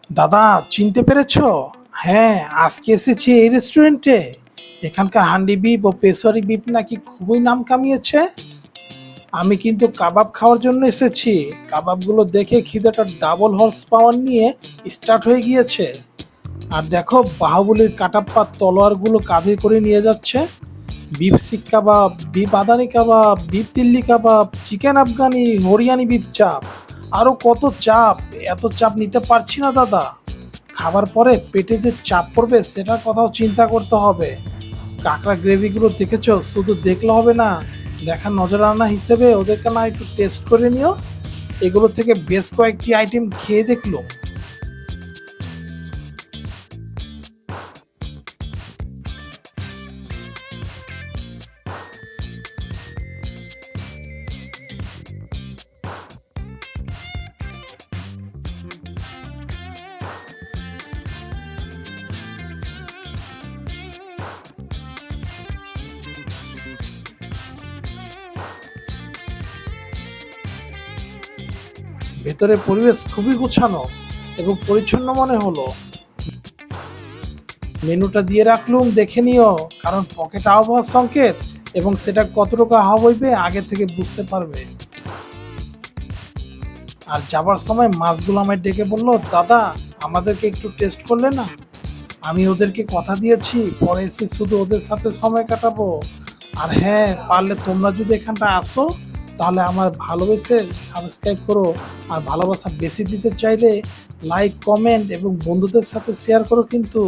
দাদা, চিনতে পেরেছো? হ্যাঁ, আজকে এসেছি এই রেস্টুরেন্টে। এখানকার হান্ডি বিপ ও পেশোয়ারি বিপ নাকি খুবই নাম কামিয়েছে। আমি কিন্তু কাবাব খাওয়ার জন্য এসেছি। কাবাবগুলো দেখে খিদেটা ডাবল হর্স পাওয়ার নিয়ে স্টার্ট হয়ে গিয়েছে। আর দেখো, বাহুবলীর কাটাপ্পা তলোয়ারগুলো কাঁধে করে নিয়ে যাচ্ছে। বিফ শিক কাবাব, বিফ আদানি কাবাব, বিফ দিল্লি কাবাব, চিকেন আফগানি, হরিয়ানি বিফ চাপ, আরো কত চাপ। এত চাপ নিতে পারছি না দাদা। খাবার পরে পেটে যে চাপ পড়বে সেটার কথাও চিন্তা করতে হবে। কাঁকড়া গ্রেভিগুলো দেখেছো? শুধু দেখলে হবে না, দেখার নজরানা হিসেবে ওদেরকে না একটু টেস্ট করে নিও। এগুলো থেকে বেশ কয়েকটি আইটেম খেয়ে দেখলো। ভেতরের পরিবেশ খুবই গোছানো এবং পরিচ্ছন্ন মনে হলো। মেনুটা দিয়ে রাখলুম, দেখে নিও, কারণ পকেট আবহাওয়ার সংকেত এবং সেটা কতটুকু হাওয়া বইবে আগে থেকে বুঝতে পারবে। আর যাবার সময় মাছগুলো আমায় ডেকে বললো, দাদা আমাদেরকে একটু টেস্ট করলে না। আমি ওদেরকে কথা দিয়েছি পরে এসে শুধু ওদের সাথে সময় কাটাবো। আর হ্যাঁ, পারলে তোমরা যদি এখানটা আসো তাহলে আমার ভালোবেসে সাবস্ক্রাইব করো। আর ভালোবাসা বেশি দিতে চাইলে লাইক, কমেন্ট এবং বন্ধুদের সাথে শেয়ার করো কিন্তু।